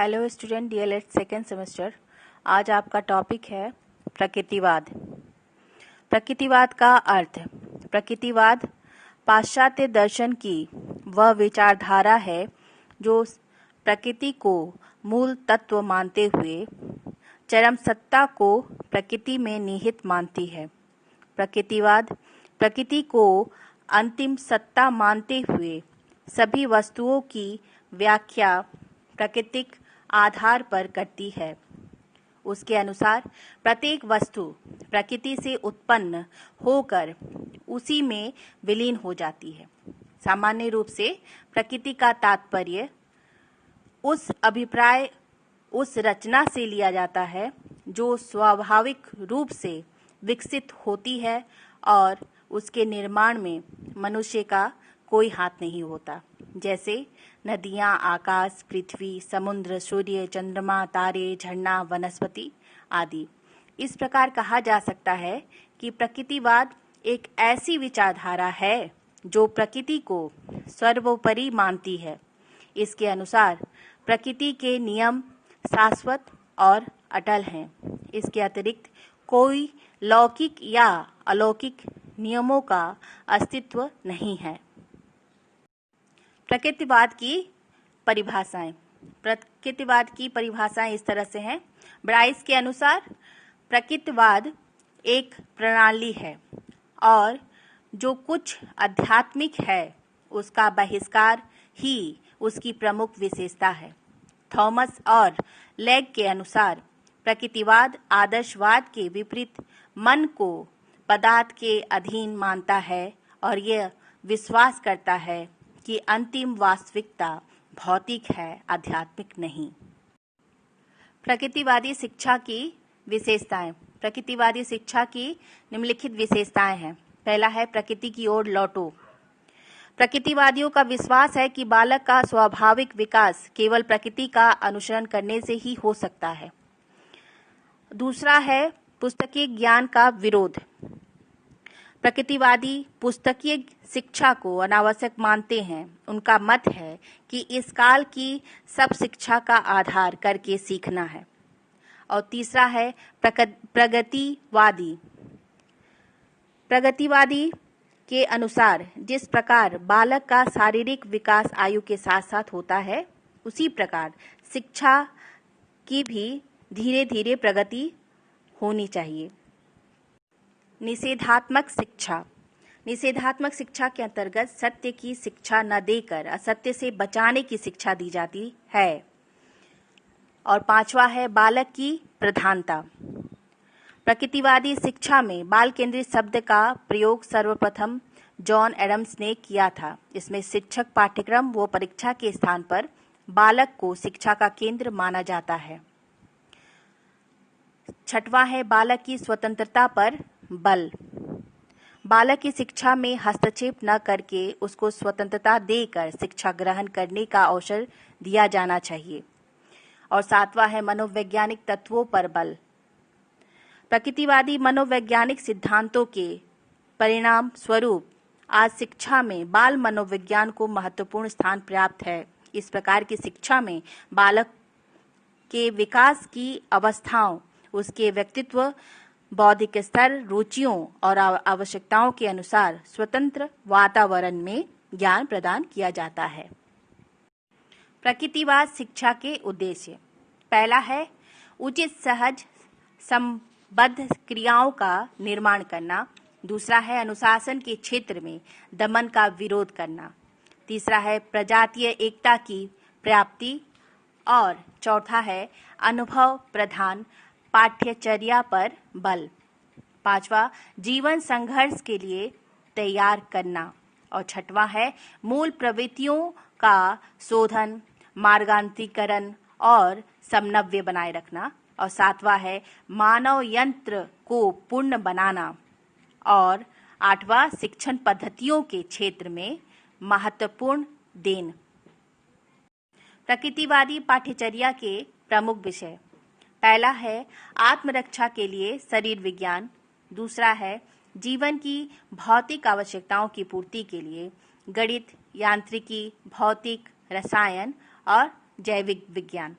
Hello student, DElEd second semester. आज आपका topic है प्रकृतिवाद। प्रकृतिवाद का अर्थ। प्रकृतिवाद पाश्चात्य दर्शन की वह विचारधारा है जो प्रकृति को मूल तत्व मानते हुए चरम सत्ता को प्रकृति में निहित मानती है। प्रकृतिवाद प्रकृति को अंतिम सत्ता मानते हुए सभी वस्तुओं की व्याख्या प्राकृतिक आधार पर करती है। उसके अनुसार प्रत्येक वस्तु प्रकृति से उत्पन्न होकर उसी में विलीन हो जाती है। सामान्य रूप से प्रकृति का तात्पर्य उस रचना से लिया जाता है जो स्वाभाविक रूप से विकसित होती है और उसके निर्माण में मनुष्य का कोई हाथ नहीं होता, जैसे नदियां, आकाश, पृथ्वी, समुद्र, सूर्य, चंद्रमा, तारे, झरना, वनस्पति आदि। इस प्रकार कहा जा सकता है कि प्रकृतिवाद एक ऐसी विचारधारा है जो प्रकृति को सर्वोपरि मानती है। इसके अनुसार प्रकृति के नियम शाश्वत और अटल हैं। इसके अतिरिक्त कोई लौकिक या अलौकिक नियमों का अस्तित्व नहीं है। प्रकृतिवाद की परिभाषाएं। प्रकृतिवाद की परिभाषाएं इस तरह से हैं। ब्राइस के अनुसार प्रकृतिवाद एक प्रणाली है और जो कुछ आध्यात्मिक है उसका बहिष्कार ही उसकी प्रमुख विशेषता है। थॉमस और लेग के अनुसार प्रकृतिवाद आदर्शवाद के विपरीत मन को पदार्थ के अधीन मानता है और यह विश्वास करता है कि अंतिम वास्तविकता भौतिक है, आध्यात्मिक नहीं। प्रकृतिवादी शिक्षा की विशेषताएं। प्रकृतिवादी शिक्षा की निम्नलिखित विशेषताएं हैं। पहला है प्रकृति की ओर लौटो। प्रकृतिवादियों का विश्वास है कि बालक का स्वाभाविक विकास केवल प्रकृति का अनुसरण करने से ही हो सकता है। दूसरा है पुस्तकीय ज्ञान का विरोध। प्रकृतिवादी पुस्तकीय शिक्षा को अनावश्यक मानते हैं। उनका मत है कि इस काल की सब शिक्षा का आधार करके सीखना है। और तीसरा है प्रगतिवादी। प्रगतिवादी के अनुसार जिस प्रकार बालक का शारीरिक विकास आयु के साथ साथ होता है, उसी प्रकार शिक्षा की भी धीरे धीरे प्रगति होनी चाहिए। निषेधात्मक शिक्षा। निषेधात्मक शिक्षा के अंतर्गत सत्य की शिक्षा न देकर असत्य से बचाने की शिक्षा दी जाती है। और पांचवा है बालक की प्रधानता। प्रकृतिवादी शिक्षा में बाल केंद्रित शब्द का प्रयोग सर्वप्रथम जॉन एडम्स ने किया था। इसमें शिक्षक, पाठ्यक्रम व परीक्षा के स्थान पर बालक को शिक्षा का केंद्र माना जाता है। छठवां है बालक की स्वतंत्रता पर बल। बालक की शिक्षा में हस्तक्षेप न करके उसको स्वतंत्रता देकर शिक्षा ग्रहण करने का अवसर दिया जाना चाहिए। और सातवां है मनोवैज्ञानिक तत्वों पर बल। प्रकृतिवादी मनोवैज्ञानिक सिद्धांतों के परिणाम स्वरूप आज शिक्षा में बाल मनोविज्ञान को महत्वपूर्ण स्थान प्राप्त है। इस प्रकार की शिक्षा में बालक के विकास की अवस्थाओं, उसके व्यक्तित्व, बौद्धिक स्तर, रुचियों और आवश्यकताओं के अनुसार स्वतंत्र वातावरण में ज्ञान प्रदान किया जाता है। प्रकृतिवाद शिक्षा के उद्देश्य। पहला है उचित सहज संबद्ध क्रियाओं का निर्माण करना। दूसरा है अनुशासन के क्षेत्र में दमन का विरोध करना। तीसरा है प्रजातीय एकता की प्राप्ति। और चौथा है अनुभव प्रधान पाठ्यचर्या पर बल। पांचवा जीवन संघर्ष के लिए तैयार करना। और छठवां है मूल प्रवृत्तियों का शोधन, मार्गांतरीकरण और समन्वय बनाए रखना। और सातवां है मानव यंत्र को पूर्ण बनाना। और आठवां शिक्षण पद्धतियों के क्षेत्र में महत्वपूर्ण देन। प्रकृतिवादी पाठ्यचर्या के प्रमुख विषय। पहला है आत्मरक्षा के लिए शरीर विज्ञान। दूसरा है जीवन की भौतिक आवश्यकताओं की पूर्ति के लिए गणित, यांत्रिकी, भौतिक, रसायन और जैविक विज्ञान।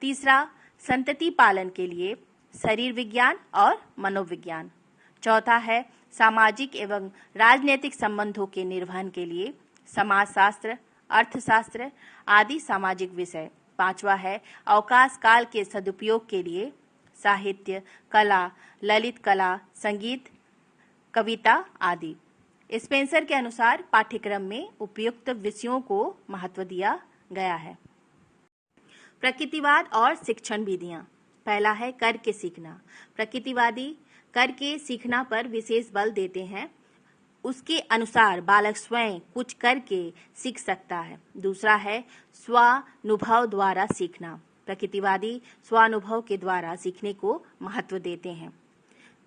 तीसरा, संतति पालन के लिए शरीर विज्ञान और मनोविज्ञान। चौथा है सामाजिक एवं राजनीतिक संबंधों के निर्वहन के लिए समाजशास्त्र, अर्थशास्त्र आदि सामाजिक विषय। पांचवा है अवकाश काल के सदुपयोग के लिए साहित्य, कला, ललित कला, संगीत, कविता आदि। स्पेंसर के अनुसार पाठ्यक्रम में उपयुक्त विषयों को महत्व दिया गया है। प्रकृतिवाद और शिक्षण विधियां। पहला है करके सीखना। प्रकृतिवादी करके सीखना पर विशेष बल देते हैं। उसके अनुसार बालक स्वयं कुछ करके सीख सकता है। दूसरा है स्वानुभव द्वारा सीखना। प्रकृतिवादी स्वानुभव के द्वारा सीखने को महत्व देते हैं।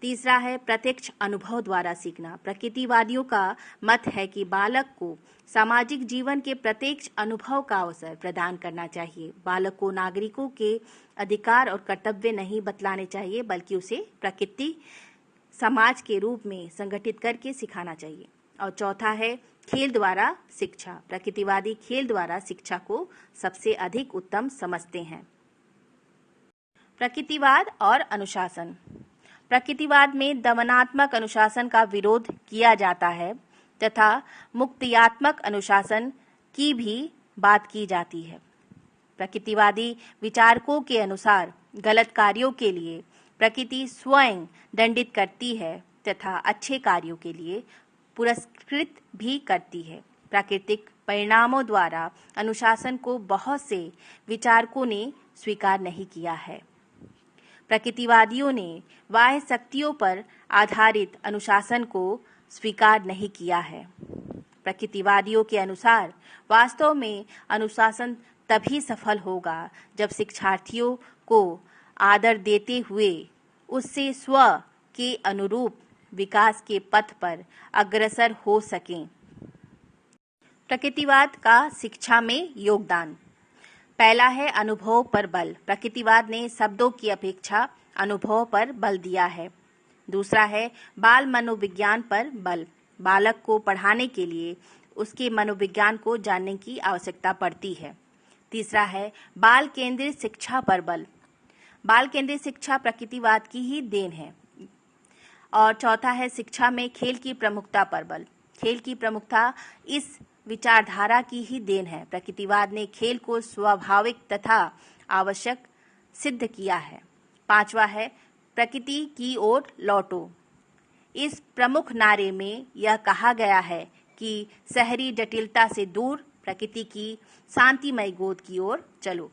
तीसरा है प्रत्यक्ष अनुभव द्वारा सीखना। प्रकृतिवादियों का मत है कि बालक को सामाजिक जीवन के प्रत्यक्ष अनुभव का अवसर प्रदान करना चाहिए। बालक को नागरिकों के अधिकार और कर्तव्य नहीं बतलाने चाहिए, बल्कि उसे प्रकृति समाज के रूप में संगठित करके सिखाना चाहिए। और चौथा है खेल द्वारा शिक्षा। प्रकृतिवादी खेल द्वारा शिक्षा को सबसे अधिक उत्तम समझते हैं। प्रकृतिवाद और अनुशासन। प्रकृतिवाद में दमनात्मक अनुशासन का विरोध किया जाता है तथा मुक्तियात्मक अनुशासन की भी बात की जाती है। प्रकृतिवादी विचारकों के अनुसार गलत कार्यों के लिए प्रकृति स्वयं दंडित करती है तथा अच्छे कार्यों के लिए पुरस्कृत भी करती है। प्राकृतिक परिणामों द्वारा अनुशासन को बहुत से विचारकों ने स्वीकार नहीं किया है। प्रकृतिवादियों ने बाह्य शक्तियों पर आधारित अनुशासन को स्वीकार नहीं किया है। प्रकृतिवादियों के अनुसार वास्तव में अनुशासन तभी सफल होगा जब शिक्षार्थियों को आदर देते हुए उससे स्व के अनुरूप विकास के पथ पर अग्रसर हो सकें। प्रकृतिवाद का शिक्षा में योगदान। पहला है अनुभव पर बल। प्रकृतिवाद ने शब्दों की अपेक्षा अनुभव पर बल दिया है। दूसरा है बाल मनोविज्ञान पर बल। बालक को पढ़ाने के लिए उसके मनोविज्ञान को जानने की आवश्यकता पड़ती है। तीसरा है बाल केंद्रित शिक्षा पर बल। बाल केंद्रित शिक्षा प्रकृतिवाद की ही देन है। और चौथा है शिक्षा में खेल की प्रमुखता पर बल। खेल की प्रमुखता इस विचारधारा की ही देन है। प्रकृतिवाद ने खेल को स्वाभाविक तथा आवश्यक सिद्ध किया है। पांचवा है प्रकृति की ओर लौटो। इस प्रमुख नारे में यह कहा गया है कि शहरी जटिलता से दूर प्रकृति की शांतिमय गोद की ओर चलो।